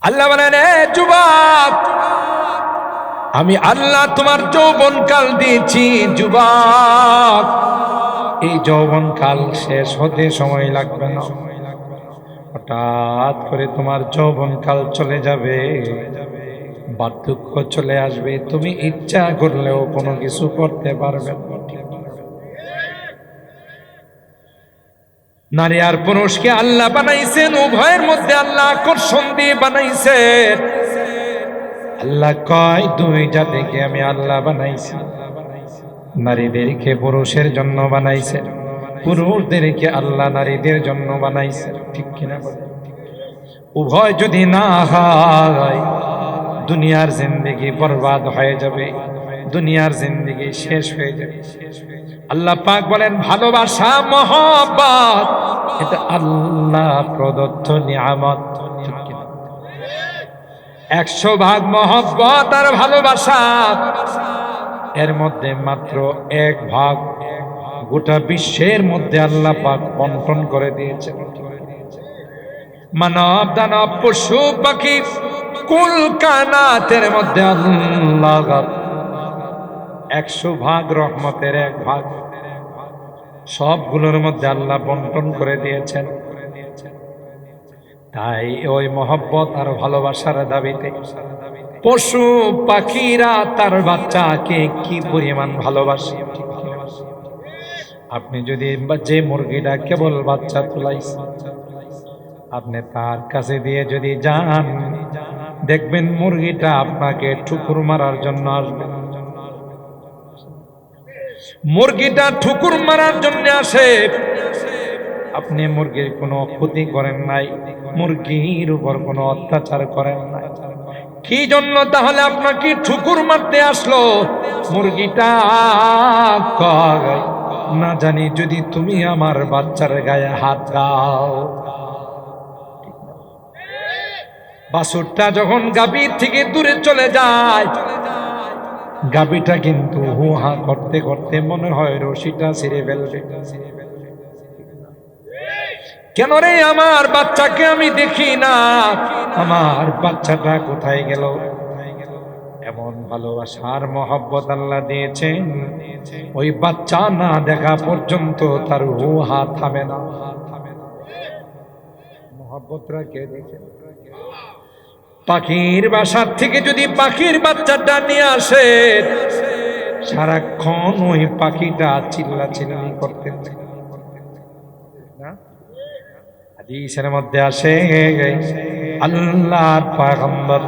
আল্লাহ বলেন, এ যুবক, আমি আল্লাহ তোমার যৌবনকাল দিয়েছি যুবক, এই যৌবনকাল শেষ হতে সময় লাগবে না। হঠাৎ করে তোমার যৌবনকাল চলে যাবে, বার্ধক্য চলে আসবে, তুমি ইচ্ছা করলেও কোনো কিছু করতে পারবে না। নারী আর পুরুষকে আল্লাহ বানাইছেন, উভয়ের মধ্যে আল্লাহ আকর্ষণ দিয়ে বানাইছেন। আল্লাহ কয়, দুই জাতিকে আমি আল্লাহ বানাইছি। নারীদেরকে পুরুষের জন্য বানাইছে, পুরুষদেরকে আল্লাহ নারীদের জন্য বানাইছে। ঠিক কিনা বলে? উভয় যদি না হয়, দুনিয়ার জিন্দেগি বরবাদ হয়ে যাবে, দুনিয়ার জিন্দেগি শেষ হয়ে যাবে। আল্লাহ পাক বলেন, ভালোবাসা মহব্বত এটা আল্লাহ প্রদত্ত নিয়ামত। ঠিক কিনা? 100 ভাগ মহব্বত আর ভালোবাসা, এর মধ্যে মাত্র 1 ভাগ গোটা বিশ্বের মধ্যে আল্লাহ পাক বন্টন করে দিয়েছেন। মানব দানব পশু পাখি কুল কানাতের মধ্যে আল্লাহ 100 ভাগ রহমতের 1 ভাগ সবগুলোর মধ্যে আল্লাহ বন্টন করে দিয়েছেন। তাই ওই মহব্বত আর ভালোবাসার দাবিতে পশু পাখিরা তার বাচ্চাকে কি পরিমাণ ভালোবাসে। আপনি যদি যে মুরগিটা কেবল বাচ্চা তোলাইছে, আপনি তার কাছে দিয়ে যদি যান, দেখবেন মুরগিটা আপনাকে ঠুকুর মারার জন্য আসবে। মুরগিটা ঠুকুর মারার জন্য আসে, আপনি মুরগির কোনো ক্ষতি করেন নাই, মুরগির উপর কোনো অত্যাচার করেন নাই। কি জন্য তাহলে আপনাকে ঠুকুর মারতে আসলো? মুরগিটা কয়, না জানি যদি তুমি আমার বাচ্চার গায়ে হাত দাও। বাছুরটা যখন গাভীর থেকে দূরে চলে যায়, গাভীটা কিন্তু হুহা করতে করতে মনে হয় রশিটা ছিঁড়ে ফেলবে। কেন রে, আমার বাচ্চাকে আমি দেখি না, আমার বাচ্চাটা কোথায় গেল? এমন ভালোবাসার মহব্বত আল্লাহ দিয়েছেন, ওই বাচ্চা না দেখা পর্যন্ত তার হুহা থামে না। মহব্বতরা কে দেখে? পাখির বাসার থেকে যদি পাখির বাচ্চাটা নিয়ে আসে, সারাক্ষণ ওই পাখিটা চিল্লা চিল্লি করতে থাকে। হাদিসের মধ্যে আসে, আল্লাহর পয়গম্বর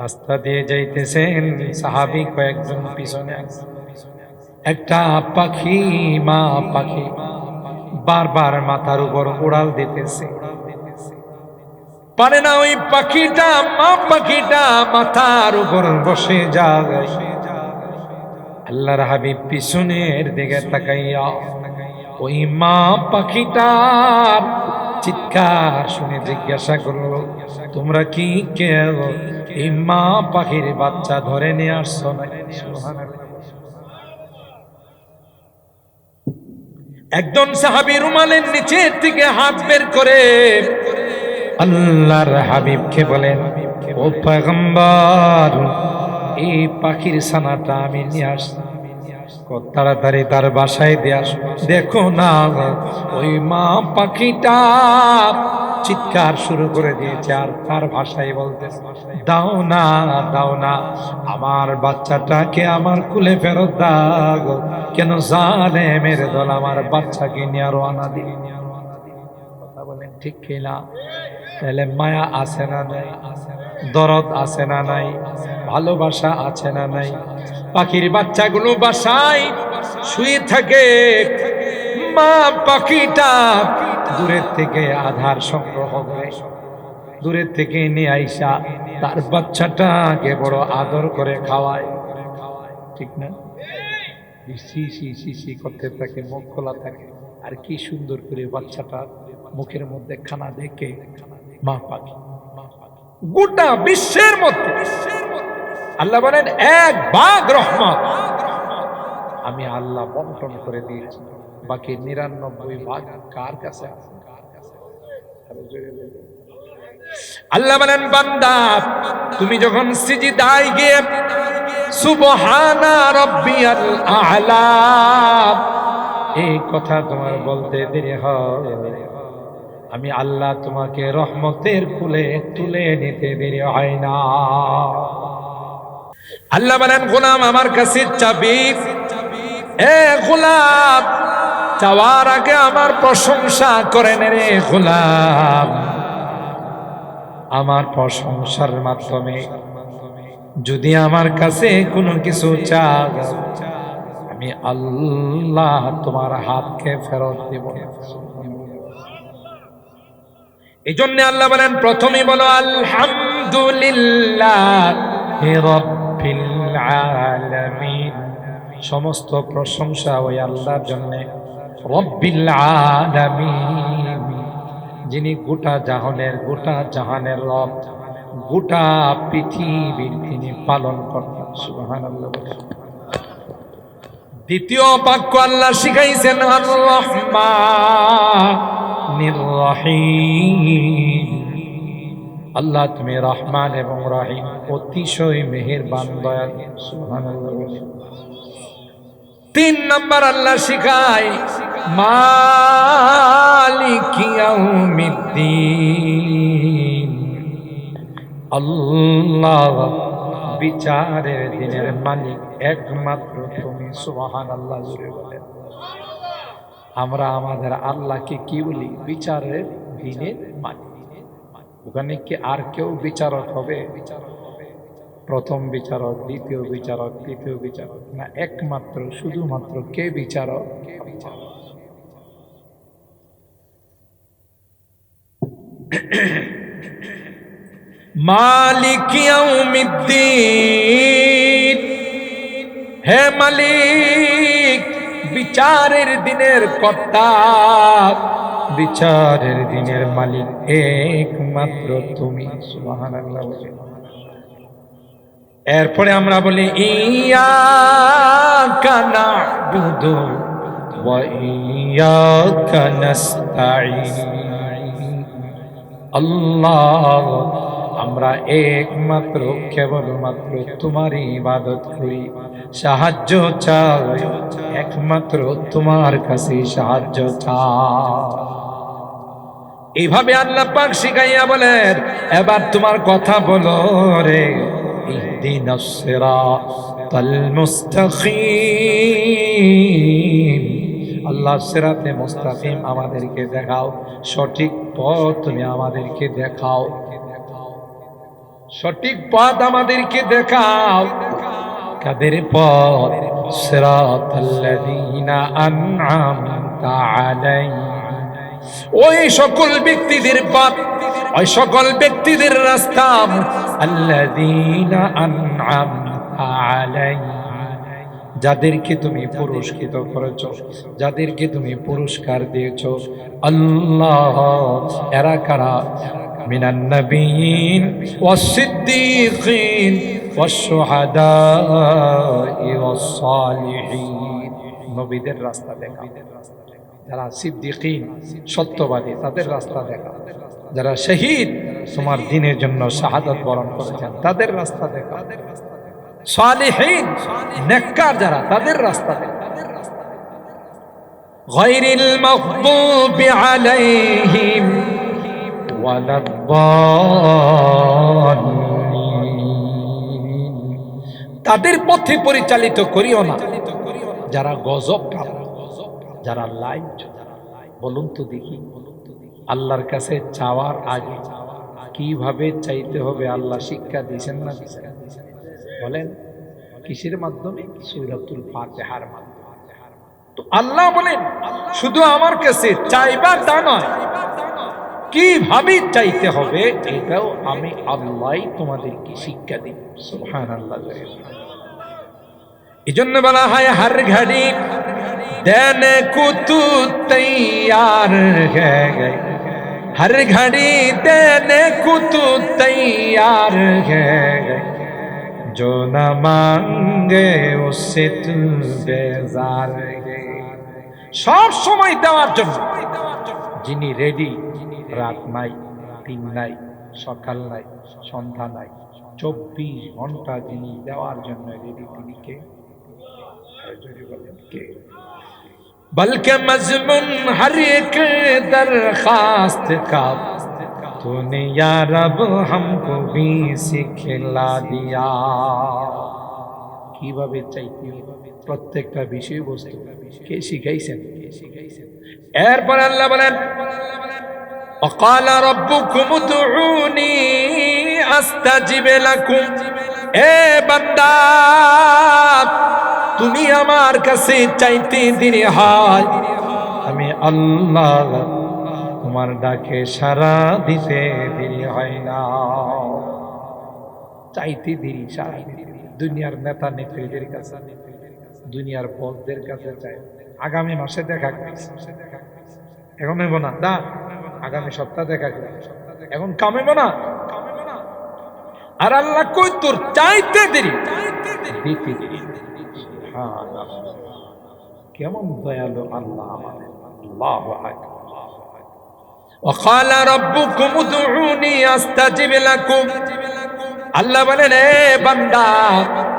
রাস্তা দিয়ে যাইতেছেন, সাহাবী কয়েকজন পিছনে, একটা পাখি, মা পাখি বারবার মাথার উপর উড়াল দিতেছে, পারে না ওই পাখিটা, মা পাখিটা মাথার উপর বসে যায়। আল্লাহর হাবিব পিছনের দিকে তাকাইয়া ওই মা পাখিটার চিৎকার শুনে জিজ্ঞাসা করলো, তোমরা কি কেউ এই মা পাখির বাচ্চা ধরে নিয়ে আসছো নাকি? একজন সাহাবী রুমালের নিচের থেকে হাত বের করে আল্লাহর হাবিবকে বলেন, ও পয়গম্বর, এই পাখির ছানাটা আমি নিয়ে আসছি, তাড়াতাড়ি তার বাসায় দিয়ে আস। দেখো না, ওই মা পাখিটা চিৎকার শুরু করে দিয়েছে, আর তার ভাষায় বলতেছে, দাও না, দাও না, আমার বাচ্চাটাকে আমার কুলে ফেরত দাও। কেন জালেমের দল আমার বাচ্চাকে নিয়ে রওনা দিল। কথা বলেন ঠিক কিনা? তাহলে মায়া আছে না নাই? দরদ আছে না নাই? ভালোবাসা আছে না নাই? পাখির বাচ্চাগুলো বাসায় শুয়ে থাকে, মা পাখিটা দূরের থেকে আধার সংগ্রহ করে দূরের থেকে নিয়ে আইসা তার বাচ্চাটাকে বড় আদর করে খাওয়ায়। ঠিক না? সি করতে থাকে, মুখ খোলা থাকে, আর কি সুন্দর করে বাচ্চাটা মুখের মধ্যে খানা দেখে মা পাখি। গোটা বিশ্বের মধ্যে আল্লাহ বলেন, 1 ভাগ রহমত আমি আল্লাহ বন্টন করে দিয়েছি, বাকি 99 ভাগ কার কাছে আছে? আল্লাহ বলেন বান্দা তুমি যখন সিজদায় গিয়ে সুবহানা রাব্বিয়াল আ'লা এই কথা তোমার বলতে দেরি হয়, আমি আল্লাহ তোমাকে রহমতের কুলে তুলে নিতে দেরি হয় না। আল্লাহ বলেন গোলাম আমার কাছে চাবি, এ গোলাম চাওয়ার আগে আমার প্রশংসা করে নে রে গোলাম। আমার প্রশংসার মাধ্যমে যদি আমার কাছে কোনো কিছু চাও, আমি আল্লাহ তোমার হাতকে ফেরত দেব না। এই জন্য আল্লাহ বলেন প্রথমেই বলো আলহামদুলিল্লাহি রাব্বিল আলামিন, সমস্ত প্রশংসা ওই আল্লাহর জন্য। রব্বিল আলামিন, যিনি গোটা জাহানের রব, গোটা পৃথিবীর তিনি পালন কর্তা। সুবহানাল্লাহ। দ্বিতীয় বাক্য আল্লাহ শিখাইছেন আর রহমানির রহিম, আল্লাহ তুমি রহমান এবং রহিম, অতিশয় মেহেরবান দয়ালু। সুবহানাল্লাহ। তিন নম্বর আল্লাহ শিখায় মালিকি ইয়াউমিদ্দিন, আল্লাহ বিচারের দিনের মালিক একমাত্র তুমি। সুবহানাল্লাহ। বলেন আমরা আমাদের আল্লাহকে কি বলি? বিচারের দিনের মালিক। ওখানে কি আর কেউ বিচারক হবে? প্রথম বিচারক, দ্বিতীয় বিচারক, তৃতীয় বিচারক না, একমাত্র শুধুমাত্র কে বিচারক? মালিক ইয়াউমিদ্দিন, হে মালিক বিচারের দিনের কর্তা, বিচারের দিনের মালিক একমাত্র তুমি। সুবহানাল্লাহ। এরপরে আমরা বলি ইয়াকা না'বুদু ওয়া ইয়াকা নাস্তাঈন, আল্লাহ আমরা একমাত্র কেবলমাত্র তোমারই ইবাদত করি, সাহায্য চাই একমাত্র তোমার কাছে সাহায্য চাই। এইভাবে আল্লাহ পাক শিখাইয়া বলেন এবার তোমার কথা বলো রে। ইহদিনাস সিরাতাল মুস্তাকিম, আল্লাহ সিরাতে মুস্তাকিম আমাদেরকে দেখাও, সঠিক পথ তুমি আমাদেরকে দেখাও, সঠিক পথ আমাদেরকে দেখাও। কাদের পথ? সিরাতাল্লাযীনা আন'আমতা আলাইহিম, ওই সকল ব্যক্তিদের পথ, ওই সকল ব্যক্তিদের রাস্তা। আল্লাযীনা আন'আমতা আলাইহিম, যাদেরকে তুমি পুরস্কৃত করেছো, যাদেরকে তুমি পুরস্কার দিয়েছো। আল্লাহ এরা কারা? মিনান নাবিয়িন ওয়াস সিদ্দীকিন ওয়াস শুহাদাই ওয়াস সালিহিন, নবীদের রাস্তা দেখাও। যারা সিদ্দীকিন সত্যবাদী তাদের রাস্তা দেখাও, যারা শহীদ তোমার দ্বীনের জন্য শাহাদাত বরণ করেছেন তাদের রাস্তা দেখাও, সালিহিন নেককার যারা তাদের রাস্তা দেখাও। গায়রিল মাগদুবি আলাইহিম ওয়ালাদ-দাল্লিন, তাদের পথে পরিচালিত করিও না যারা গজব প্রাপ্ত, যারা লাইন। বলুন তো দেখি আল্লাহর কাছে চাওয়ার আগে কিভাবে চাইতে হবে আল্লাহ শিক্ষা দিয়েছেন না? বলেন কিসের মাধ্যমে? সূরাতুল ফাতিহার মাধ্যমে। তো আল্লাহ বলেন শুধু আমার কাছে চাইবা তা নয়, কিভাবে চাইতে হবে এটাও আমি আল্লাহই তোমাদেরকে শিক্ষা দিই। সুবহানাল্লাহ। এজন্য বলা হয় হর ঘড়ি দেনে কো তু তৈয়ার है, हर घड़ी देने को तू तैयार है, जो न मांगे उससे तू बेजार है। সব সময় দেওয়ার জন্য যিনি রেডি, রাত নাই, দিন নাই, সকাল নাই, সন্ধ্যা নাই, 24 ঘন্টা যিনি দেওয়ার জন্য রেডি, তিনি কে? কে? बल्कि मजमून हर एक दरखास्त का तूने या रब हमको भी सिखला दिया। কিভাবে চাইতে প্রত্যেকটা বিষয়বস্তু কে শিখাইছেন? এরপর আল্লাহ বলেন وقال ربكم ادعوني استجب لكم। এ বান্দা, তুমি আমার কাছে চাইতে দেরি হয়, আমি আল্লাহ তোমার ডাকে সাড়া দিতে দেরি হয় না। চাইতে দেরি, সাড়া দিতে দেরি। দুনিয়ার নেতা নেত্রীদের কাছে, দুনিয়ার বসদের কাছে চাই, আগামী মাসে দেখা করেছে, এখন নেব না, দা আগামী সপ্তাহ দেখা করে, এখন কামেব না। আর আল্লাহ কই তোর চাইতে দেরি, দিতে দেরি। কেমন দয়ালু আল্লাহ আমাদের। আল্লাহু আকবার। وقال ربكم ادعوني استجب لكم। আল্লাহ বলেন, এ বান্দা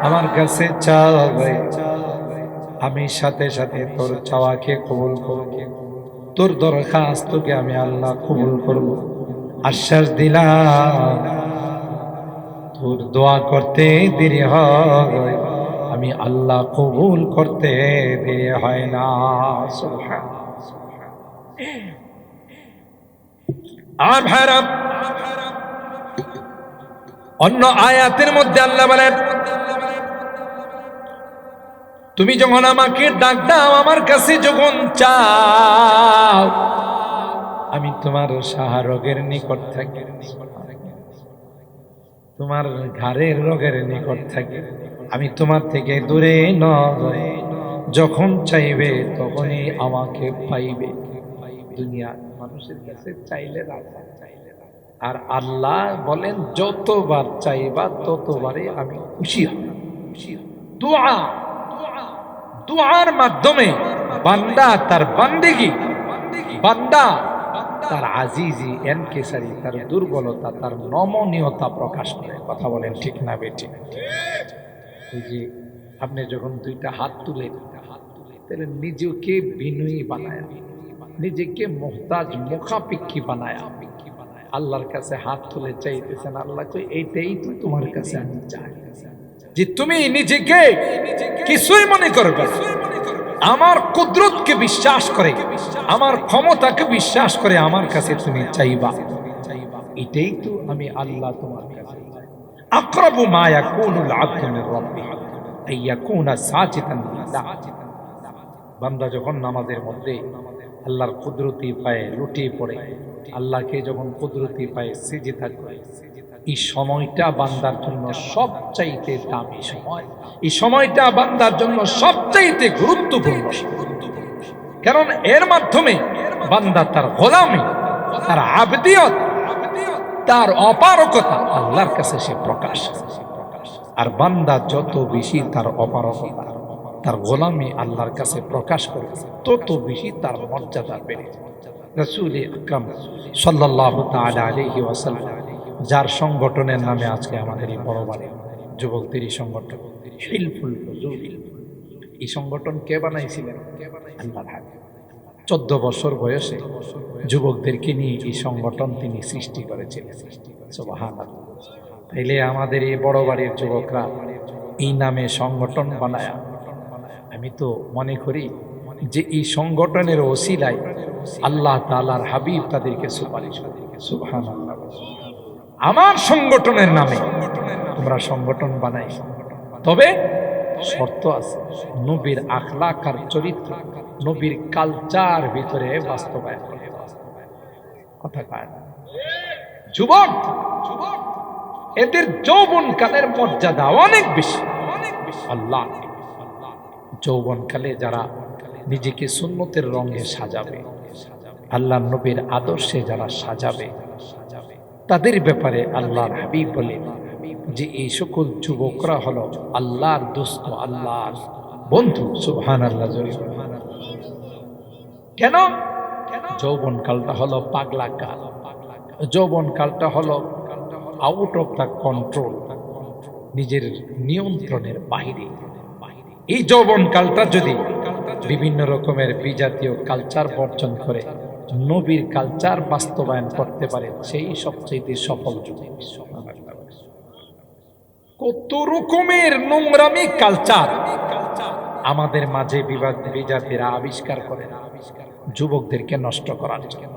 আমার কাছে চাও, আমি সাথে সাথে তোর চাওয়াকে কবুল করব, তোর দরখাস্তকে আমি আল্লাহ কবুল করব। আশ্বাস দিলাম, তোর দোয়া করতে দেরি হয়, আমি আল্লাহ কবুল করতে দেরি হয় না। আর ভাইরা, অন্য আয়াতের মধ্যে আল্লাহ বলেন, তুমি যখন আমাকে ডাক দাও, আমার কাছে যখন চাও, আমি তোমার শাহরগের নিকট থাকি, তোমার ঘাড়ের রোগের নিকট থাকি, আমি তোমার থেকে দূরে নয়। যখন চাইবে তখনই আমাকে পাইবে। দুনিয়া মানুষের কাছে চাইলে রাখা, আর আল্লাহ বলেন যতবার চাইবা ততবারে আমি খুশি হব। দোয়া, দোয়ার মাধ্যমে বান্দা তার বান্দেগি, বান্দা তার আজিজি এনকেসারি, তার দুর্বলতা, তার নমনীয়তা প্রকাশ করে। কথা বলেন ঠিক না বেঠিক? ওই যে আপনি যখন দুইটা হাত তুলে, তাহলে নিজেকে বিনয়ী বানায়, নিজেকে মুহতাজ মুখাপেক্ষী বানায়, আল্লাহর কাছে হাত তুলে চাইতেছেন। আল্লাহ কই এইটাই তো তোমার কাছে আমি চাই, যে তুমি নিজেকে কিছুই মনে করবে, আমার কুদরতকে বিশ্বাস করে, আমার ক্ষমতাকে বিশ্বাস করে আমার কাছে তুমি চাইবা। এটাই তো আমি আল্লাহ তোমার কাছে। আকরাবু মা ইয়াকুনুল আবদু মির রাব্বিহি আইয়াকুনা সাজিদান লিল্লাহ। বান্দা যখন নামাজের মধ্যে আল্লাহর কুদরতি পায়ে লুটিয়ে পড়ে, আল্লাহকে যখন কুদরতি পায়ে সিজদা করে, এই সময়টা বান্দার জন্য সবচাইতে দামি সময়, এই সময়টা বান্দার জন্য সবচাইতে গুরুত্বপূর্ণ। কারণ এর মাধ্যমে বান্দা তার গোলামি, তার আবদিয়ত, তার অপারগতা আল্লাহর কাছে সে প্রকাশ। আর বান্দা যত বেশি তার অপারগতা, তার গোলামি আল্লাহর কাছে প্রকাশ করে, তত বেশি তার মর্যাদা বেড়ে যায়। রাসূল আকরাম সাল্লাল্লাহু তাআলা আলাইহি ওয়াসাল্লাম, যার সংগঠনের নামে আজকে আমাদের এই বড় বাড়ি যুবকদের এই সংগঠন হিলফুল ফুজুল, এই সংগঠন কে বানাইছিলেন? আল্লাহর হাবিব। 14 বছর বয়সে যুবকদেরকে নিয়ে এই সংগঠন তিনি সৃষ্টি করেছিলেন। সুবহানাল্লাহ। তাইলে আমাদের এই বড় বাড়ির যুবকরা এই নামে সংগঠন বানায়া, আমি তো মনে করি যে এই সংগঠনের ওসিলায় আল্লাহ তাআলার হাবিব তাদেরকে সুপারিশ করে। সুবহানাল্লাহ। আমার সংগঠনের নামে তোমরা সংগঠন বানাই, তবে শর্ত আছে, নবীর আখলাক আর চরিত্র, নবীর কালচার ভিতরে বাস্তবায়ন করে। কথা কয় না যুবক, এদের যৌবনকালের মর্যাদা অনেক বেশি। আল্লাহ যৌবনকালে যারা নিজেকে সুন্নতের রঙে সাজাবে, আল্লাহ নবীর আদর্শে যারা সাজাবে, তাদের ব্যাপারে আল্লাহর হাবিব বলেন যে এই সকল যুবকরা হলো আল্লাহর দোস্ত, আল্লাহর বন্ধু। সুবহানাল্লাহ। কেন? যৌবনকালটা হলো পাগলা কাল। যৌবনকালটা হলো আউট অফ দ্য কন্ট্রোল, নিজের নিয়ন্ত্রণের বাহিরে। এই যৌবনকালটা যদি বিভিন্ন রকমের বিজাতীয় কালচার বর্জন করে নবীর কালচার বাস্তবায়ন করতে পারে, সেই সবচেয়ে সফল যুগ। কত রকমের নোংরামি কালচার আমাদের মাঝে বিজাতিরা আবিষ্কার করে যুবকদেরকে নষ্ট করার জন্য।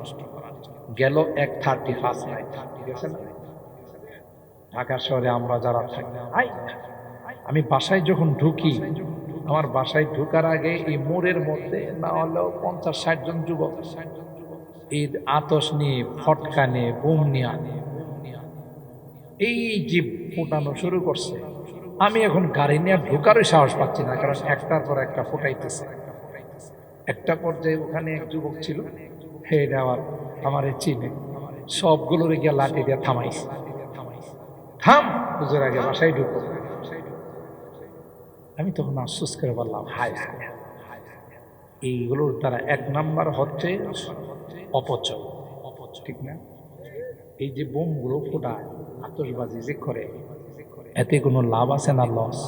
গেল 131 নাইট, ঠিক আছে না? ঢাকা শহরে আমরা যারা থাকি, আমি বাসায় যখন ঢুকি, আমার বাসায় ঢুকার আগে এই মোড়ের মধ্যে না হলেও 50-60 জন যুবক এই আতশ নিয়ে, ফটকা নিয়ে, বোম নিয়ে এই যে ফোটানো শুরু করছে। আমি এখন গাড়ি নিয়ে ঢুকারই সাহস পাচ্ছি না, কারণ একটার পর একটা ফোটাইতেছে। একটা পর্যায়ে ওখানে এক যুবক ছিল, হেড আমার চিনে, সবগুলোর গিয়ে লাঠি দিয়ে থামাইছে। থাম, হুজুর আগে বাসায় ঢুকো। আমি তখন আফসোস করে বললাম, হায় হায়, এইগুলোর দ্বারা 1 নাম্বার হচ্ছে অপচয়, ঠিক না? এই যে বোমগুলো ফোটায়, আতশবাজি যে করে, এতে কোনো লাভ আছে না লস?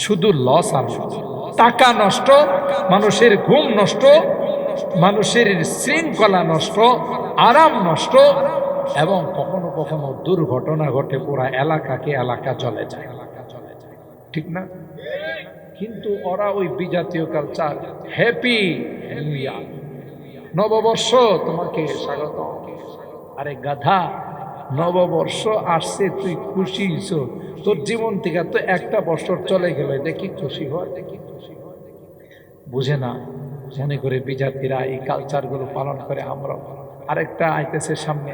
শুধু লস আর লস। টাকা নষ্ট, মানুষের ঘুম নষ্ট, মানুষের শৃঙ্খলা নষ্ট, আরাম নষ্ট, এবং কখনো কখনো দুর্ঘটনা ঘটে, পুরা এলাকা জ্বলে যায়, ঠিক না? কিন্তু ওরা ওই বিজাতীয় কালচার, হ্যাপি নিউ ইয়ার, নববর্ষ তোমাকে স্বাগত। আরে গাধা, নববর্ষ আসছে, তুই খুশি হইছো? তোর জীবন থেকে তো একটা বছর চলে গেল, এটা কি খুশি হয়? বুঝে না, মনে করে বিজাতিরা এই কালচার গুলো পালন করে। আমরা আরেকটা আইতেছে সামনে,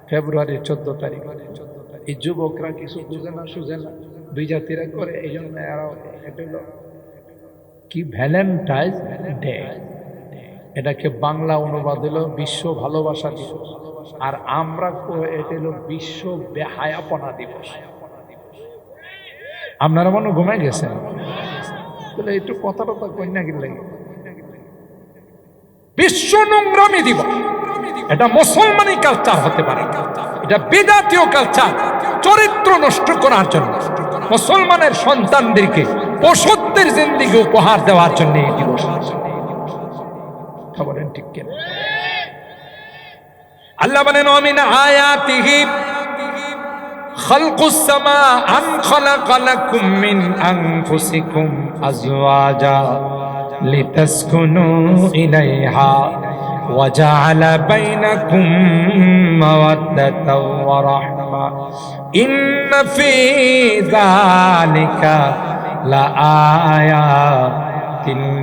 ফেব্রুয়ারির 14 তারিখ। এই যুবকরা কিছু বুঝে না, সুঝে না, বিজাতিরা করে। এই জন্য এটা হলো কি, ভ্যালেন্টাইন ডে। এটাকে বাংলা অনুবাদ হলো বিশ্ব ভালোবাসা দিবস, আর আমরা এটা হলো বিশ্ব বেহায়াপনা দিবস। আপনারা মনে ঘুমায় গেছেন? তাহলে একটু কথাটা কন্যা গেলে, বিশ্ব নোংরামি দিবস। এটা মুসলমানি কালচার হতে পারে, এটা বিজাতীয় কালচার। চরিত্র নষ্ট করার জন্য, মুসলমানের সন্তানদেরকে পশুত্বের জিন্দেগি উপহার দেওয়ার জন্য এই দিবস। বলেন ঠিক কেন? আল্লাহ বলেন, আমিন আয়াতিহি খালকুস সামা আন খালাকা লাকুম মিন আনফুসিকুম আজওয়াজা লিতাসকুনু ইলাইহা ওয়া জাআলা বাইনাকুম মাওয়াদ্দাতাও ওয়া রাহমা ইন্না ফী যালিকা লাআয়াতিন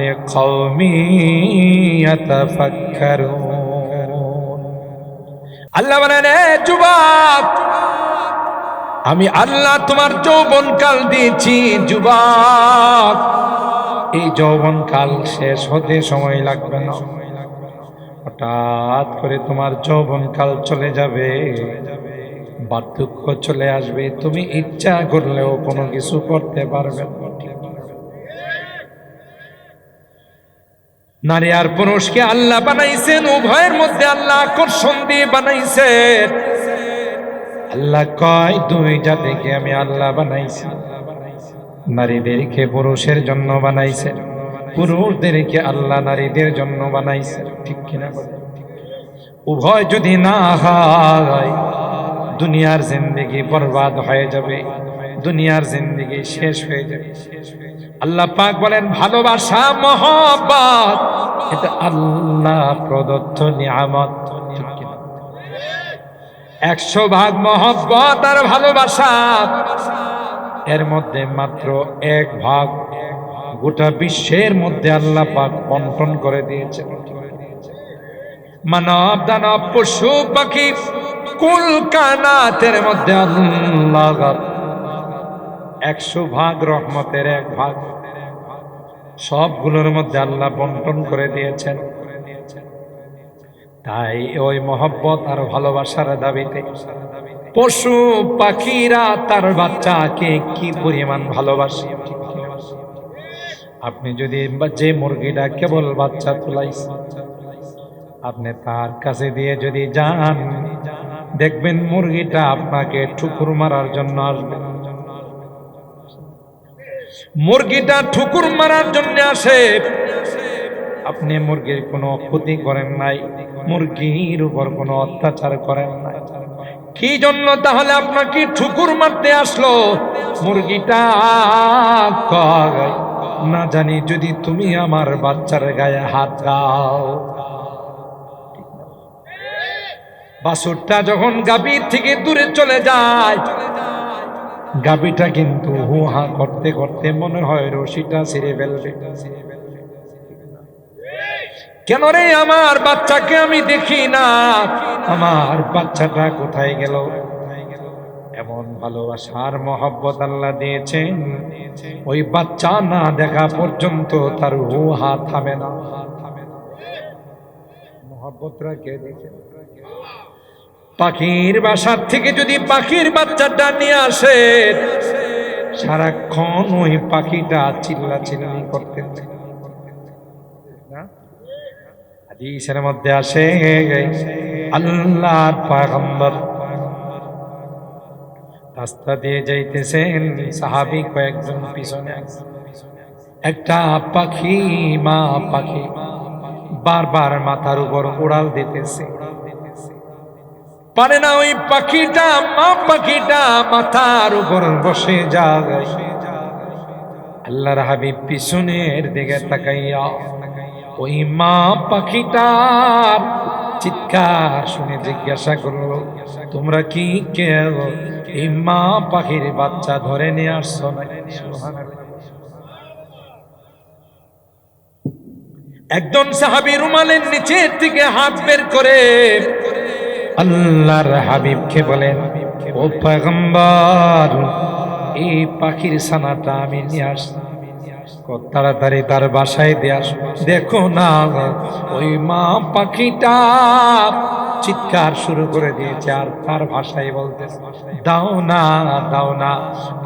লিকাওমিন ইয়াতাফাক্কারুন। আল্লাহ বলেন, যুবক, আমি আল্লাহ তোমার যৌবনকাল দিয়েছি। যুবক, এই যৌবনকাল শেষ হতে সময় লাগবে না। হঠাৎ করে তোমার যৌবনকাল চলে যাবে, বার্ধক্য চলে আসবে, তুমি ইচ্ছা করলেও কোনো কিছু করতে পারবে না। নারী আর পুরুষকে আল্লাহ বানাইছেন, উভয়ের মধ্যে আল্লাহ আকর্ষণ দিয়ে বানাইছেন। আল্লাহ কয়, দুই জাতিকে আমি আল্লাহ বানাইছি। নারীদেরকে পুরুষের জন্য বানাইছেন, পুরুষদেরকে আল্লাহ নারীদের জন্য বানাইছেন, ঠিক কিনা? উভয় যদি না হয়, দুনিয়ার জিন্দেগি বরবাদ হয়ে যাবে, দুনিয়ার জিন্দেগি শেষ হয়ে যাবে। আল্লাহ পাক বলেন, ভালোবাসা, মহব্বত, এটা আল্লাহ প্রদত্ত নিয়ামত, ঠিক কিনা? 100 ভাগ মহব্বত আর ভালোবাসা, এর মধ্যে মাত্র 1 ভাগ গোটা বিশ্বের মধ্যে আল্লাহ পাক বন্টন করে দিয়েছেন। মানব, দানব, পশু পাখি, কুল কানাতের মধ্যে আল্লাহ 100 ভাগ রহমতের 1 ভাগ সবগুলোর মধ্যে আল্লাহ বন্টন করে দিয়েছেন। তাই ওই মহব্বত আর ভালোবাসার দাবিতে পশু পাখিরা তার বাচ্চাকে কি পরিমাণ ভালোবাসে। আপনি যদি যে মুরগিটা কেবল বাচ্চা তুলাইছে, আপনি তার কাছে দিয়ে যদি যান, দেখবেন মুরগিটা আপনাকে ঠুকুর মারার জন্য আসবে। মুরগিটা ঠুকুর মারার জন্য আসে, আপনি মুরগির কোনো ক্ষতি করেন নাই, মুরগির উপর কোনো অত্যাচার করেন নাই, কি জন্য তাহলে আপনাকে ঠুকুর মারতে আসলো? মুরগিটা কয়, না জানি যদি তুমি আমার বাচ্চার গায়ে হাত দাও। বাছুরটা যখন গাভীর থেকে দূরে চলে যায়, গাভীটা কিন্তু হুহা করতে করতে মনে হয় রশিটা ছিঁড়ে ফেলবে। কেন রে, আমার বাচ্চাকে আমি দেখি না, আমার বাচ্চাটা কোথায় গেল? এমন ভালোবাসার মহব্বত আল্লাহ দিয়েছেন, ওই বাচ্চা না দেখা পর্যন্ত তার হুহা থামে না। মহব্বতরা কে দেখেন? পাখির বাসার থেকে যদি পাখির বাচ্চাটা নিয়ে আসে, সারাক্ষণ ওই পাখিটা চিল্লা চিল্লি করতে থাকে। হাদিসের মধ্যে আসে, আল্লাহর পয়গম্বর রাস্তা দিয়ে যাইতেছেন, সাহাবী কয়েকজন পিছনে, একটা পাখি, মা পাখি বারবার মাথার উপর উড়াল দিতেছে, পারে না ওই পাখিটা, মা পাখিটা মাথার উপর বসে যায়। আল্লাহর হাবিব পিছনের দিকে তাকাইয়া ওই মা পাখিটার চিৎকার শুনে জিজ্ঞাসা করলো, তোমরা কি কেউ এই মা পাখির বাচ্চা ধরে নিয়ে আসছো না? একজন সাহাবী রুমালের নিচের থেকে হাত বের করে আল্লাহর হাবিবকে বলেন, ও পয়গম্বর, এই পাখির ছানাটা আমি নিয়ে আসছি, তাড়াতাড়ি তার বাসায় দিয়ে আস। দেখো না, ওই মা পাখিটা চিৎকার শুরু করে দিয়েছে, আর তার ভাষায় বলতেছে, দাও না, দাও না,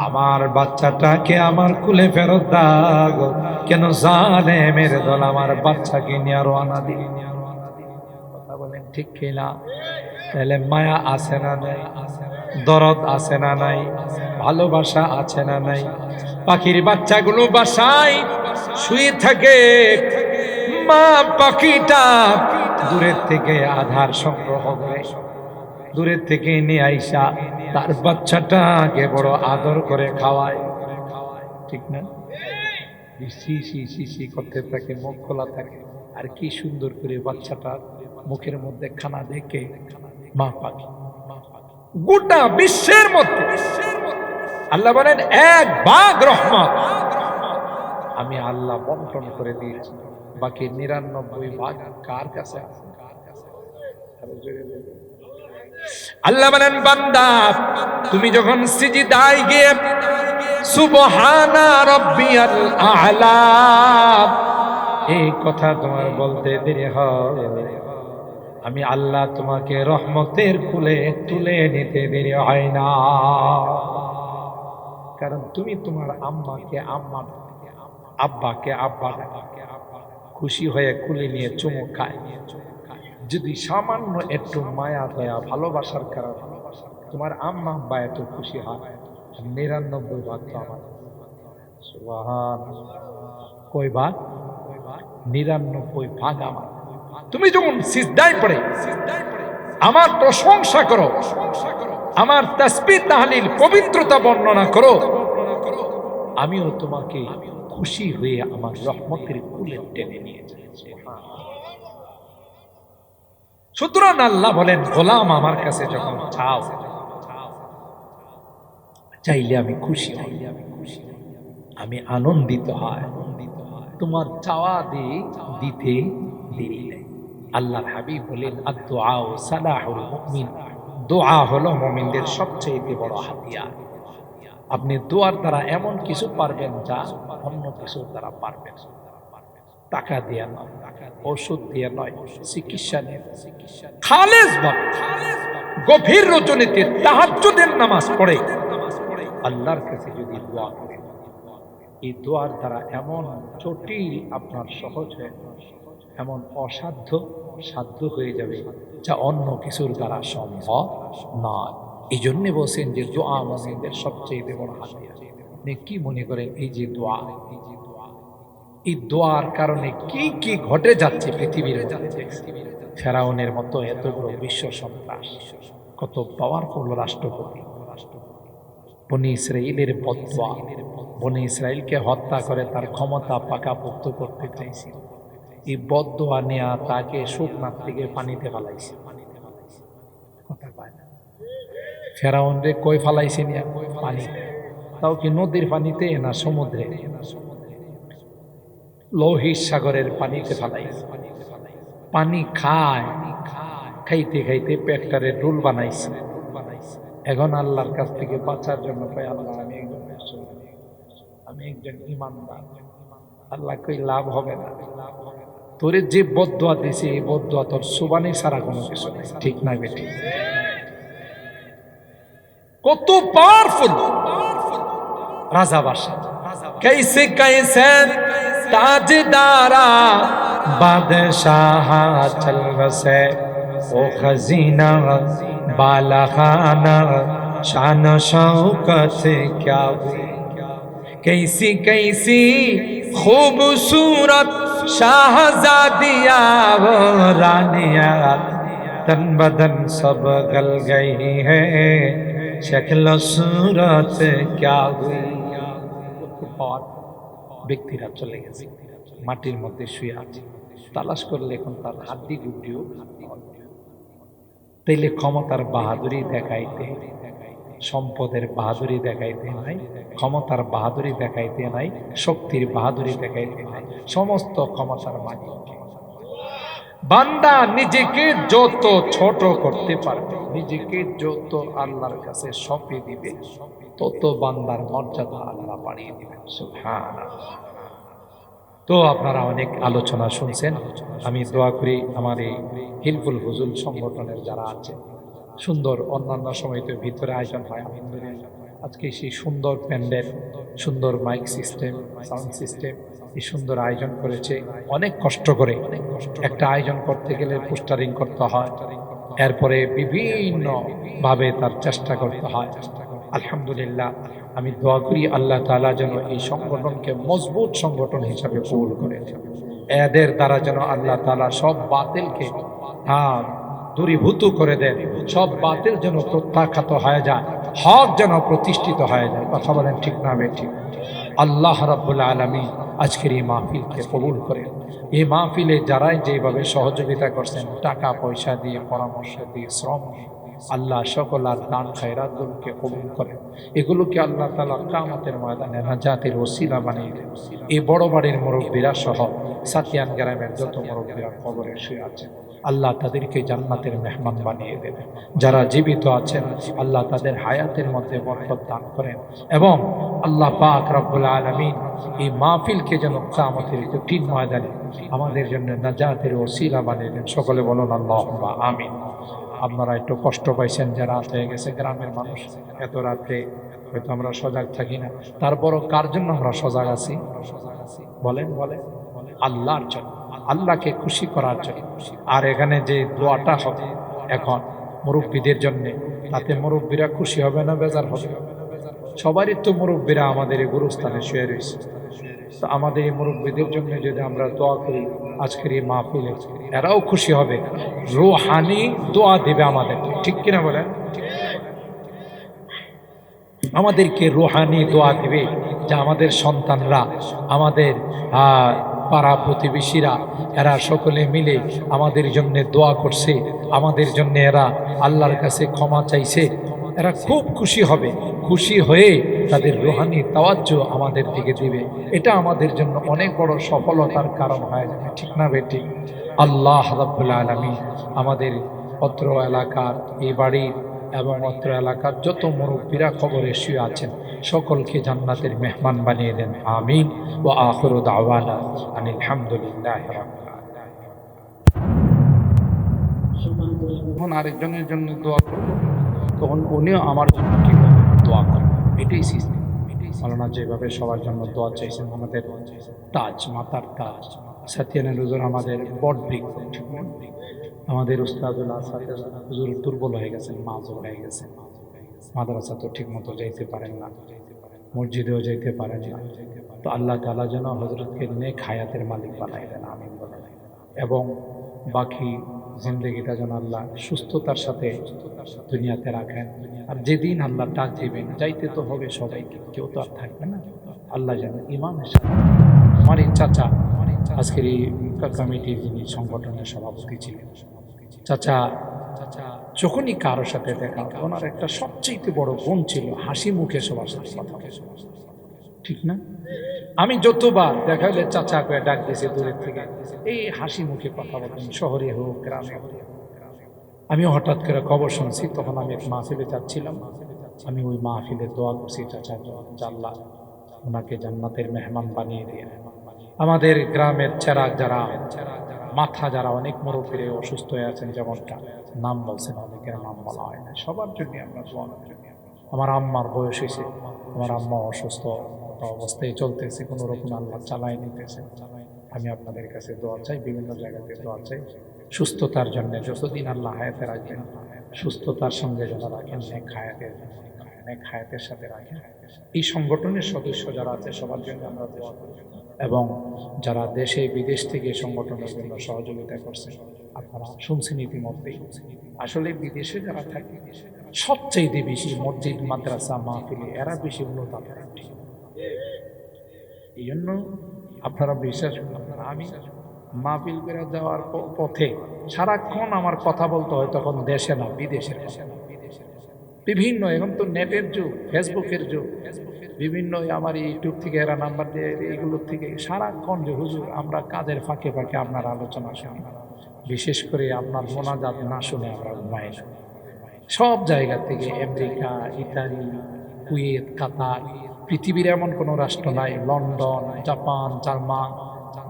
আমার বাচ্চাটাকে আমার কুলে ফেরত দাও। কেন জালেমের দল আমার বাচ্চাকে নিয়ে আরো আনা দিল। কথা বলেন ঠিক কিনা? তাহলে মায়া আছে না নাই? দরদ আছে না নাই? ভালোবাসা আছে না নাই? পাখির বাচ্চাগুলো বাসায় শুয়ে থাকে, মা পাখিটা দূরের থেকে আধার সংগ্রহ করে দূরের থেকে নিয়ে আইসা তার বাচ্চাটাকে বড় আদর করে খাওয়ায়, ঠিক না? সি করতে থাকে, মুখ খোলা থাকে, আর কি সুন্দর করে বাচ্চাটা মুখের মধ্যে খানা দেখে মা পাখি। গোটা বিশ্বের মধ্যে আল্লাহ বলেন, এক ভাগ রহমত আমি আল্লাহ বন্টন করে দিয়েছি, বাকি 99 ভাগ কার কাছে আছে? আল্লাহ বলেন, বান্দা তুমি যখন সিজদায় গিয়ে সুবহানা রাব্বিয়াল আ'লা এই কথা তোমার বলতে দেরি হয়, আমি আল্লাহ তোমাকে রহমতের কুলে তুলে নিতে দেরি হয় না। কারণ তুমি তোমার আম্মাকে আম্মা, আব্বাকে আব্বা, খুশি হয়ে কুলে নিয়ে চুমু খায়। যদি সামান্য একটু মায়া দয়া ভালোবাসার কারণে তোমার আম্মা আব্বা এত খুশি হয়, 99 ভাগ তো আমার। সুবহানাল্লাহ, কই ভাগ? 99 ভাগ আমার। তুমি যখন সিজদায় পড়ে আমার প্রশংসা করো, আমার তাসবিহ তাহলিল পবিত্রতা বর্ণনা করো, আমিও তোমাকে খুশি হয়ে আমার রহমতের কুলে টেনে নিয়ে যাই। সুতরাং আল্লাহ বলেন, গোলাম আমার কাছে যখন চাও, চাইলে আমি খুশি হই, আমি আনন্দিত হয়, তোমার চাওয়া দিতে দেরি নেই। আল্লাহর হাবিব বলেন, আদ-দুআ সালাহুল মুমিন, দোয়া হলো মুমিনদের সবচেয়ে বড় হাতিয়ার। আপনি দোয়ার দ্বারা এমন কিছু পারবেন যা অন্য কিছু দ্বারা পারবেন। টাকা দিয়ে নয়, ওষুধ দিয়ে নয়, চিকিৎসা নিয়ে খালেস ভাবে গভীর রজনীতে তাহাজ্জুদের নামাজ পড়ে আল্লাহর কাছে যদি দোয়া করেন, এই দোয়ার দ্বারা এমন জটিল আপনার সহজ হয়ে, এমন অসাধ্য সাধ্য হয়ে যাবে, যা অন্য কিছুর দ্বারা সম্ভব নয়। এই জন্যে বলছেন যে দোয়া মুমিনদের সবচেয়ে বড় হাতিয়ার। আপনি কি মনে করেন এই যে দোয়া, এই দোয়ার কারণে কি কি ঘটে যাচ্ছে পৃথিবীর মধ্যে? ফেরাউনের মতো এত বড় বিশ্ব সন্ত্রাস, কত পাওয়ারফুল রাষ্ট্রপতি, বনি ইসরাইলের বদদোয়া, বনি ইসরাইলকে হত্যা করে তার ক্ষমতা পাকাপোক্ত করতে চাইছে। এই বদদোয়া নেয়া তাকে শুকনার থেকে পানিতে ফালাইছে। কথা পায় না, ফেরাউন রে কই ফালাইছে নিয়া? পানিতে। তাও কি নদীর পানিতে না সমুদ্রে? লোহিত সাগরের পানিতে ফালাইছে। পানি খায়, খাইতে খাইতে পেটটারে ডুল বানাইছে। এখন আল্লাহর কাছ থেকে বাঁচার জন্য কয়, আল্লাহ আমি একজন ইমানদার। আল্লাহ কই লাভ হবে না, তোরে যে বদদোয়া দিছে এই বদদোয়া তোর সুবানি ছাড়া কোনো কিছু নেই। ঠিক না বেটি? কত পাওয়ারফুল রাজা বাদশা, कैसे कैसे ताजदारा बादशाह चल बसे, ओ खजीना बाला खाना शान शौकत क्या हुई, कैसी कैसी खूबसूरत शाहजादिया वो रानिया, तन बदन सब गल गई है, शक्ल सूरत क्या हुई। ব্যক্তিরা চলে গেছে, মাটির মধ্যে শুয়ে আছে, তালাশ করলে এখন তার হাড্ডি গুড্ডিও। তাইলে ক্ষমতার বাহাদুরি দেখাইতে, সম্পদের বাহাদুরি দেখাইতে নাই, ক্ষমতার বাহাদুরি দেখাইতে নাই, শক্তির বাহাদুরি দেখাইতে নাই, সমস্ত ক্ষমতার মালিক বান্দা নিজেকে যত ছোট করতে পারবে, নিজেকে যত আল্লাহর কাছে সঁপে দিবে, তত বান্দার মর্যাদা আল্লাহ বাড়িয়ে দিবেন। সুবহানাল্লাহ। তো আপনারা অনেক আলোচনা শুনছেন, আমি দোয়া করি আমার এই হিলফুল হুজুল সংগঠনের যারা আছে, সুন্দর অন্যান্য সময় তো ভিতরে আয়োজন হয়, আলহামদুলিল্লাহ আজকে সেই সুন্দর প্যান্ডেল, সুন্দর মাইক সিস্টেম, সাউন্ড সিস্টেম, এই সুন্দর আয়োজন করেছে। অনেক কষ্ট করে একটা আয়োজন করতে গেলে পোস্টারিং করতে হয়, এরপরে বিভিন্ন ভাবে তার চেষ্টা করতে হয়। আলহামদুলিল্লাহ আমি দোয়া করি আল্লাহ তাআলা যেন এই সংগঠনকে মজবুত সংগঠন হিসাবে কবুল করে, এদের দ্বারা যেন আল্লাহ তাআলা সব বাতিলকে দূরীভূত করে দেন, সব বাতিল যেন প্রত্যাখ্যাত হয়ে যায়, হক যেন প্রতিষ্ঠিত হয়ে যায়। কথা বলেন ঠিক না বেঠিক? আল্লাহ রাব্বুল আলামিন আজকের এই মাহফিলকে কবুল করেন। এই মাহফিলে যারাই যেভাবে সহযোগিতা করছেন, টাকা পয়সা দিয়ে, পরামর্শ দিয়ে, শ্রম দিয়ে, আল্লাহ সকল আর দান খায়রাতগুলোকে কবুল করেন। এগুলোকে আল্লাহ তাআলা কিয়ামতের ময়দানে নাজাতের ওসিলা বানিয়ে দেন। এই বড় বাড়ির মুরব্বীরা সহ সাতিয়ান গ্রামের যত মুরব্বীরা কবরে শুয়ে আছেন, আল্লাহ তাদেরকে জান্নাতের মেহমান বানিয়ে দেবে। যারা জীবিত আছেন আল্লাহ তাদের হায়াতের মধ্যে বরকত দান করেন, এবং আল্লাহ পাক রব্বুল আলামিন এই মাহফিলকে যেন কিয়ামতের কঠিন ময়দানে আমাদের জন্য নাজাতের ওসিলা বানিয়ে দেন। সকলে বলুন আল্লাহুম্মা আমিন। আপনারা একটু কষ্ট পাইছেন, যারা রাত হয়ে গেছে, গ্রামের মানুষ, এত রাতে হয়তো আমরা সজাগ থাকি না, তারপরও কার জন্য আমরা সজাগ আছি? বলেন বলেন, আল্লাহর জন্য, আল্লাহকে খুশি করার জন্য। আর এখানে যে দোয়াটা হবে এখন মুরব্বীদের জন্য, তাতে মুরব্বীরা খুশি হবে না বেজার হবে? সবারই তো মুরব্বীরা আমাদের এই গুরুস্থানে শুয়ে রয়েছে, তো আমাদের এই মুরব্বীদের জন্য যদি আমরা দোয়া করি আজকের এই মাহফিলে, এরাও খুশি হবে, রুহানি দোয়া দিবে আমাদের। ঠিক কিনা বলেন? আমাদেরকে রুহানি দোয়া দিবে, যে আমাদের সন্তানরা, আমাদের পাড়া প্রতিবেশীরা, এরা সকলে মিলে আমাদের জন্য দোয়া করছে, আমাদের জন্য এরা আল্লাহর কাছে ক্ষমা চাইছে, এরা খুব খুশি হবে। খুশি হয়ে তাদের রুহানি তাওয়াজ্জু আমাদের দিকে দিবে। এটা আমাদের জন্য অনেক বড় সফলতার কারণ হয়ে যাবে। ঠিক না বেটি? আল্লাহ রাব্বুল আলামিন আমাদের অত্র এলাকার, এই বাড়ির এবং অত্র এলাকার যত মুরব্বীরা কবরে শুয়ে আছেন সকলকে জান্নাতের মেহমান বানিয়ে দেন। আমিন। ওয়া আখিরু দাওয়ানা আনিল হামদুলিল্লাহি রাব্বিল আলামিন। যখন আরেকজনের জন্য দোয়া করব, তখন উনিও আমার জন্য কি দোয়া করবেন। এটাই সিস্টেম। মাওলানা যেভাবে সবার জন্য দোয়া চাইছেন, আমাদের তাজ, মাতার তাজ সাতিয়ানের হুজুর আমাদের বট বৃক্ষ, আমাদের উস্তাদুল আসাদের হুজুর দুর্বল হয়ে গেছেন, মাজুর হয়ে গেছেন, মাদ্রাসা তো ঠিক মতো যাইতে পারেন না, মসজিদেও যাইতে পারেন না। তো আল্লাহ তাআলা যেন হযরতকে নেক হায়াতের মালিক বানাই দেন, আমিন বলেন। এবং বাকি জিন্দগিটা যেন আল্লাহ সুস্থতার সাথে দুনিয়াতে রাখেন। আর যেদিন আল্লাহ ডাক দিবেন, যাইতে তো হবে সবাইকে, কেউ তো আর থাকবে না। আল্লাহ যেন ইমানের সাথে। আমার এই চাচা আজকের এই কমিটির যিনি সংগঠনের সভাপতি ছিলেন, চাচা যখনই কারোর সাথে দেখা, ওনার একটা সবচেয়ে বড় গুণ ছিল হাসি মুখে সবার সাথে কথা বলা। ঠিক না? আমি যতবার দেখা হলে চাচা করে ডাক দিয়েছে দূরের থেকে, এই হাসি মুখে কথা বলতেন, শহরে হোক গ্রামে হোক। আমি হঠাৎ করে খবর শুনছি, তখন আমি এক মাহফিলে যাচ্ছিলাম। আমি ওই মাহফিলে দোয়া করছি, চাচা আল্লাহ ওনাকে জান্নাতের মেহমান বানিয়ে দিয়ে। আমাদের গ্রামের চেরাগ যারা মাথা যারা অনেক মুরব্বীরে অসুস্থ হয়ে আছেন, যেমনটা নাম বলছেন, অনেকের নাম বলা হয় না, সবার জন্য আমরা দোয়া করি। আমার আম্মার বয়স হয়েছে, আমার আম্মা অসুস্থ অবস্থায় চলতেছে, কোনো রকম আল্লাহ চালাই নিতেছে। আমি আপনাদের কাছে দোয়া চাই, বিভিন্ন জায়গাতে দোয়া চাই সুস্থতার জন্য। যতদিন আল্লাহ হায়াতে রাখবেন, সুস্থতার সঙ্গে যেন রাখেন, নেক হায়াতের সাথে রাখেন। এই সংগঠনের সদস্য যারা আছে সবার জন্য আমরা দোয়া করি, এবং যারা দেশে বিদেশ থেকে সংগঠনের জন্য সহযোগিতা করছে। আপনারা শুনছেন ইতিমধ্যেই, আসলে বিদেশে যারা থাকে সবচেয়ে বেশি মসজিদ, মাদ্রাসা, মাহফিলে এরা বেশি উন্নত। এই জন্য আপনারা বিশ্বাস করুন, আমি মাহফিল করে যাওয়ার পথে সারাক্ষণ আমার কথা বলতে হয়, তখন দেশে না বিদেশের কথা। বিভিন্ন, এখন তো নেটের যুগ, ফেসবুকের যুগ, বিভিন্ন আমার ইউটিউব থেকে এরা নাম্বার দিয়ে এইগুলোর থেকে সারাক্ষণ যে হুজুর আমরা কাজের ফাঁকে ফাঁকে আপনার আলোচনা শুনি, বিশেষ করে আপনার মোনাজাত না শুনে আমরা ঘুমাই না। সব জায়গা থেকে, আমেরিকা, ইতালি, কুয়েত, কাতার, পৃথিবীর এমন কোনো রাষ্ট্র নাই, লন্ডন, জাপান, জার্মান,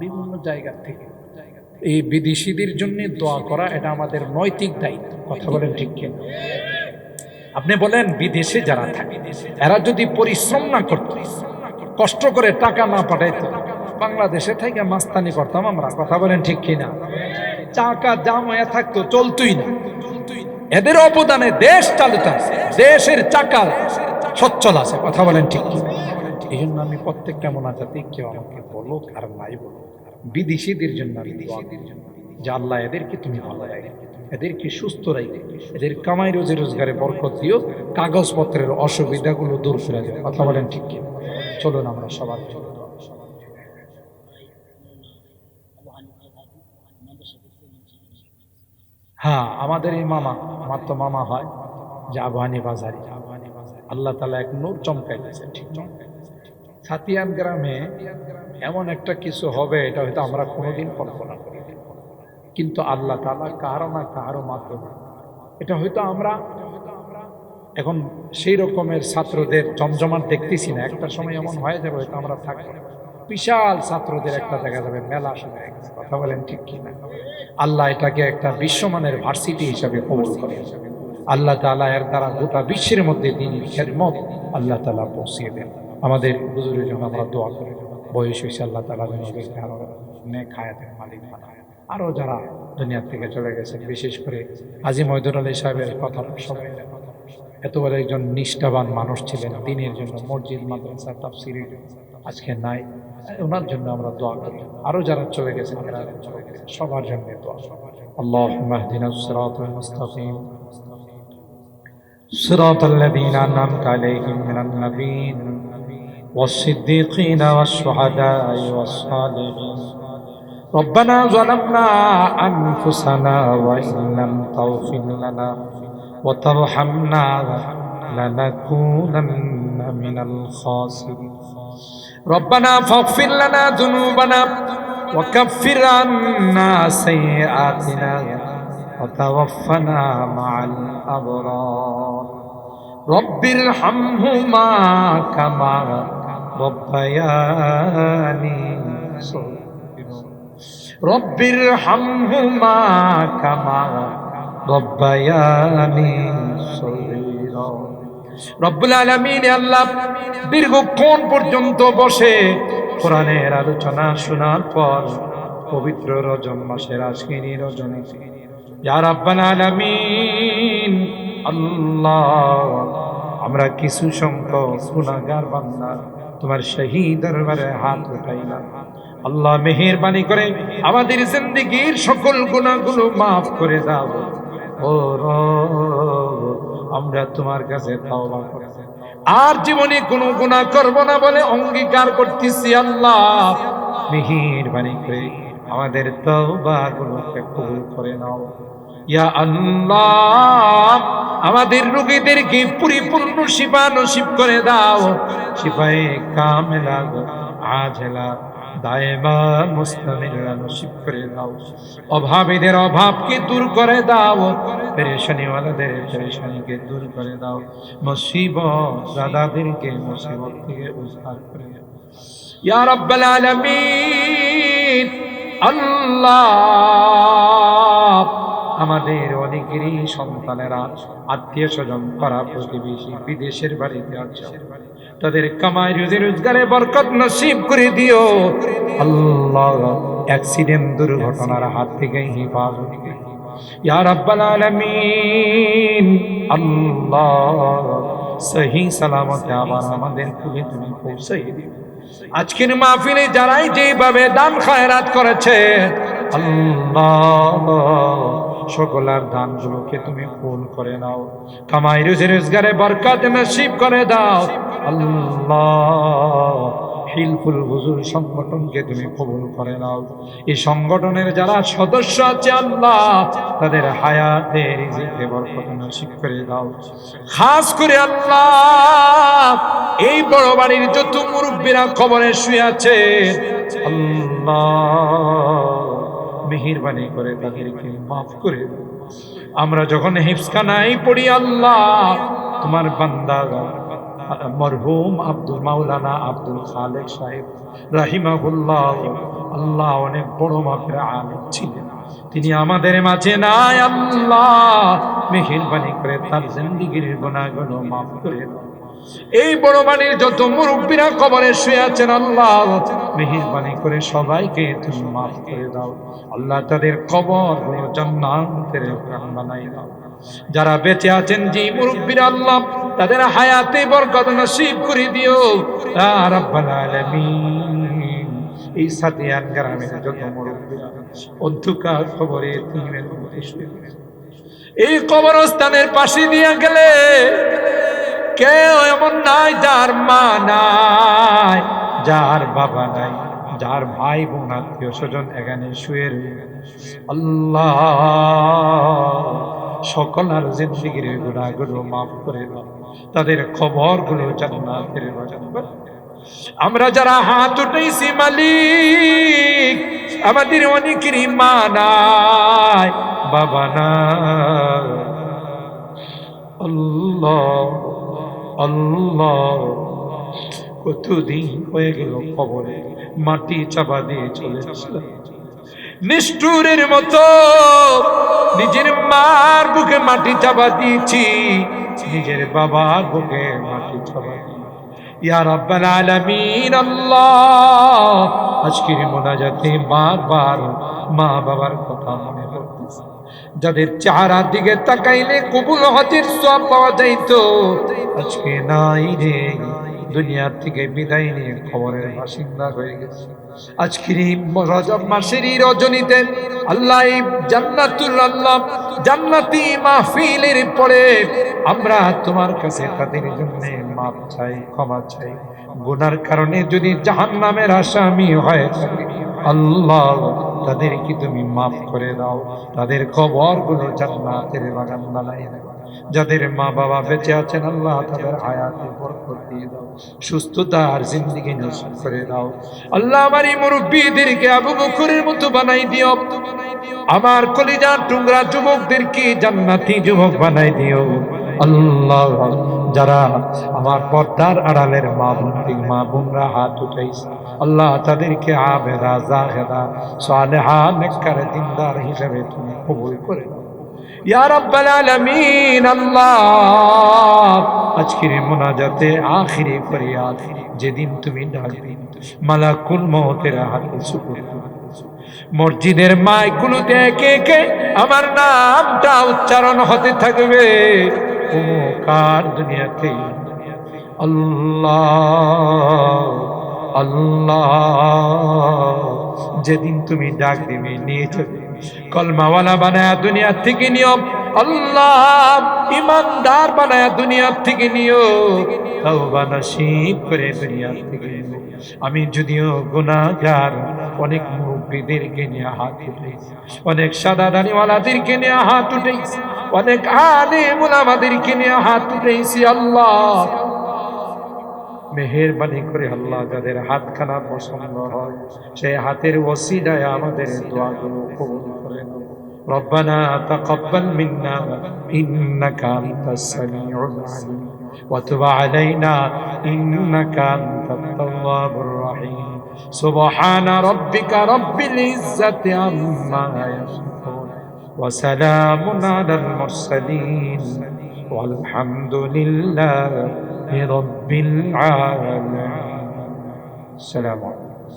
বিভিন্ন জায়গা থেকে এই বিদেশিদের জন্য দোয়া করা এটা আমাদের নৈতিক দায়িত্ব। কথা বলেন ঠিক কিনা? আপনি বলেন বিদেশে যারা থাকে এরা যদি পরিশ্রম না করত, কষ্ট করে টাকা না পাঠাইতো, বাংলাদেশে থেকে মাস্তানি করতাম আমরা। কথা বলেন ঠিক কিনা? টাকা জাম হয়ে থাকতো, চলতোই না। এদের অবদানে দেশ চালিত আছে, দেশের চাকা সচ্ছল আছে। কথা বলেন ঠিক কিনা? এই জন্য আমি প্রত্যেকটা মোনাজাতে কেউ আমাকে বলো আর নাই বলো, বিদেশিদের জন্য আমি দোয়া করি যে আল্লাহ এদেরকে তুমি ভালো রাখো, এদেরকে সুস্থ রাখো, এদের কামাই রোজি রোজগারে বরকত দিও, কাগজপত্রের অসুবিধাগুলো দূর করে দিও। কথা বলেন ঠিক কিনা? চলুন আমরা সবার জন্য। হ্যাঁ, আমাদের এই মামা, আমার তো মামা হয় যে আবু হানিফ আজহারী, আল্লাহ তাআলা এক নূর চমকাই দিয়েছে। ঠিক না? ছাতিয়ান গ্রামে এমন একটা কিছু হবে, এটা হয়তো আমরা কোনোদিন কল্পনা করি, কিন্তু আল্লাহ তাআলা কারো না কারো মাধ্যমে এটা হয়তো আমরা এখন সেই রকমের ছাত্রদের জমজমাট দেখতেছি না। একটা সময় এমন হয়ে যাবে হয়তো আমরা থাকবো, বিশাল ছাত্রদের একটা দেখা যাবে মেলা শুরু হয়ে গেছে। কথা বলেন ঠিক কিনা? আল্লাহ এটাকে একটা বিশ্বমানের ভার্সিটি হিসাবে কবুল করে। আল্লাহ তাআলা এর দ্বারা গোটা বিশ্বের মধ্যে দ্বীনি খেদমত আল্লাহ তাআলা পৌঁছিয়ে দেন। আমাদের হুজুরের জন্য আমরা দোয়া করি, বয়স হয়েছে, আল্লাহ তাআলা যেন ওদেরকে আরো নেক হায়াতের মালিক বানায়। আরও যারা দুনিয়া থেকে চলে গেছেন, বিশেষ করে হাজী মঈদুর আলী সাহেবের কথা সবাই, এত বড় একজন নিষ্ঠাবান মানুষ ছিলেন, দ্বীনের জন্য, মসজিদ, মাদ্রাসা, তাফসীরের জন্য, আজকে নাই। ওনার জন্য আমরা দোয়া করি। আরও যারা চলে গেছেন সবার জন্য দোয়া। আল্লাহুম্মা ইহদিনাস সিরাতাল মুস্তাকিম সিরাতাল্লাযীনা আন'আমতা আলাইহিম মিনান নাবিয়্যিন ওয়াস-সিদ্দীকিনা ওয়াশ-শুহাদা'i ওয়াস-সালিহিন। রব্বানা যালামনা আনফুসানা ওয়া ইন লাম তাগফির লানা ওয়া তারহামনা লানাকুনান্না মিনাল খাসিরিন। রব্বানা ফাগফির লানা যুনুবানা ওয়া কাফফির আন্না সাইয়্যাতিনা ওয়া তাওয়াফফানা মা'আল আবরার। রব্বিরহামহুমা কামা রব্বায়ানি সগীরা। রব্বিরহামহুমা কামা রব্বায়ানি সগীরা। রব্বুল আলামিন আল্লাহ দীর্ঘক্ষণ পর্যন্ত বসে কোরআনের আলোচনা শোনার পর পবিত্র রজব মাসের আজকের রজনীতে ইয়া রাব্বাল আলামিন। আল্লাহ, আমরা কিছু সংখ্যক গুনাহগার বান্দা তোমার শহীদ দরবারে হাত উঠাইলাম। আল্লাহ মেহেরবানি করে আমাদের জিন্দেগীর সকল গুনাহগুলো মাফ করে দাও। ও রব, আমরা তোমার কাছে তওবা করছি, আর জীবনে কোনো গুনাহ করব না বলে অঙ্গীকার করতেছি। আল্লাহ মেহেরবানি করে আমাদের তওবাগুলোকে কবুল করে নাও। ইয়া আল্লাহ, আমাদের রোগীদেরকে পরিপূর্ণ শিফা নসিব করে দাও। শিফায়ে কামেলা আজেলা দায়েমা মুস্তামিরা নসিব করে দাও। অভাবীদের অভাবকে দূর করে দাও, পেরেশানিওয়ালাদের পেরেশানিকে দূর করে দাও, মুসিবত দাদাদেরকে মুসিবত থেকে উদ্ধার করে দাও। ইয়া রাব্বাল আলামিন। আল্লাহ, আমাদের অনেকেরই সন্তানেরা আত্মীয় স্বজন পাড়া প্রতিবেশী বিদেশের বাড়িতে আছে, তাদের কামাই রুজি রোজগারে বরকত নসিব করে দিও। আল্লাহ, অ্যাক্সিডেন্ট দুর্ঘটনার হাত থেকে হিফাজত করো ইয়া রাব্বাল আলামিন। আল্লাহ, সহি সালামতে আবার আমাদের কুলে তুমি পৌঁছাই দিও। আজকের মাহফিলে যারাই যেভাবে দান খায়রাত করেছে, আল্লাহ সকলের দানগুলোকে তুমি কবুল করে নাও, কামাই রুজি রোজগারে বরকত নসিব করে দাও। আল্লাহ, হিলফুল হুজুর সংগঠনকে তুমি কবুল করে নাও। এই সংগঠনের যারা সদস্য আছে, আল্লাহ তাদের হায়াতে রিজিকে বরকত নসিব করে দাও। খাস করে আল্লাহ, এই বড় বাড়ির যত মুরব্বীরা কবরে শুয়ে আছে, আল্লাহ মেহেরবানি করে তাদেরকে মাফ করে দাও। আমরা যখন হিফজখানায় পড়ি, আল্লাহ তোমার বান্দা মরহুম আব্দুল মাওলানা আব্দুল খালেক সাহেব রাহিমাহুল্লাহ, আল্লাহ অনেক বড় মাপের আলেম ছিলেন, তিনি আমাদের মাঝে নাই। আল্লাহ মেহেরবানি করে তার জিন্দেগীর গুনাহগুলো মাফ করে দাও। এই বড় বাড়ির যত মুরব্বীরা কবরে শুয়ে আছেন, আল্লাহ মেহেরবানি করে সবাইকে তুমি মাফ করে দাও। আল্লাহ তাদের কবর জান্নাতের বাগান বানাই দাও। যারা বেঁচে আছেন যে মুরব্বীরা, আল্লাহ তাদের হায়াতে বরকত নসিব করে দিও ইয়া রাব্বাল আলামিন। এই সাদিয়ান গ্রামের যত মুরব্বীরা অন্ধকার কবরে তিনের মধ্যে শুয়ে আছে, এই কবরস্থানের পাশে দিয়ে গেলে কেউ এমন নাই যার মা নাই, যার বাবা নাই, যার ভাই বোন আত্মীয় স্বজন এখানে শুয়ে রয়েছে। আল্লাহ সকলের জিন্দেগীর গুনাহগুলো মাফ করে দাও, তাদের কবরগুলো জান্নাতের বাগান বানাও। আমরা যারা হাত উঠাইছি মালিক, আমাদের অনেকেরই মা নাই, বাবা নাই। আল্লাহ আল্লাহ, কতদিন হয়ে গেল কবরে মাটি চাপা দিয়ে চলে আসলাম, নিষ্ঠুরের মতো নিজের মার বুকে মাটি চাপা দিয়েছি, নিজের বাবার বুকে মাটি চাপা দিয়েছি। ইয়া রাব্বাল আলামিন। আল্লাহ, আজকের মোনাজাতে বারবার মা বাবার কথা মনে পড়তেছে, যাদের চেহারার দিকে তাকাইলে কবুল হজের সওয়াব পাওয়া যাইতো, আজকে নাই রে, দুনিয়ার থেকে বিদায় নিয়ে কবরের বাসিন্দা হয়ে গেছে। আজকের এই রজব মাসের এই রজনীতে আল্লাহ এই জান্নাতুল আল্লাহ জান্নাতি মাহফিলের পরে আমরা তোমার কাছে তাদের জন্য মাপ চাই, ক্ষমা চাই। গুনার কারণে যদি জাহান্নামের আসামি হয় থাকে, আল্লাহ তাদেরকে তুমি মাফ করে দাও, তাদের কবরগুলো জান্নাতের বাগান বানাই দাও। যাদের মা বাবা বেঁচে আছেন, আল্লাহ তাদের হায়াতে বরকত দিয়ে দাও, সুস্থতা আর জিন্দেগি নসিব করে দাও। আল্লাহ আমার এই মুরব্বীদেরকে আবু বকরের মতো বানাই দিও, আমার কলিজার টুকরা যুবকদেরকে জান্নাতি যুবক বানাই দিও। আল্লাহ, যারা আমার পর্দার আড়ালের মা বোনরা হাত উঠাইছে, আল্লাহ তাদেরকে আবেদা জাহেদা সালেহা নেককার দিনদার হিসেবে তুমি কবুল করে নাও ইয়া রাব্বাল আলামিন। আল্লাহ, আজকের মোনাজাতে আখিরি ফরিয়াদ, যেদিন তুমি ডাকবে মালাকুল মউতের হাতে সুপুর্দ, মসজিদের মাইকগুলোতে একে একে আমার নামটা উচ্চারণ হতে থাকবে, অমুকার দুনিয়াতে আল্লাহ আল্লাহ। যেদিন তুমি ডাক দিবে নিয়ে যাবে, কলমাওয়ালা বানায়া দুনিয়া থেকে নিও আল্লাহ, ইমানদার বানায়া দুনিয়া থেকে নিও, তওবা নসিব করে দুনিয়া থেকে নিও। আমি যদিও গুনাহগার, অনেক মুরব্বীদেরকে নিয়ে হাত উঠেছি, অনেক সাদা দাড়িওয়ালাদেরকে নিয়ে হাত উঠেছি, অনেক আলেম উলামাদেরকে নিয়ে হাত উঠেছি। আল্লাহ মেহেরবানি করে আল্লাহ যাদের হাতখানা পছন্দ হয় সেই হাতের ওসিলায় আমাদের দোয়াগুলো কবুল করে নাও। রব্বানা তাকাব্বাল মিন্না ইন্নাকা আনতাস সামিউল আলিম ওয়া তুব আলাইনা ইন্নাকা আনতাত তাওয়াবুর রহিম। সুবহানা রাব্বিকা রাব্বিল ইজ্জাতি আম্মা ইয়াসিফুন ওয়া সালামুন আলাল মুরসালিন والحمد لله رب العالمين. السلام عليكم.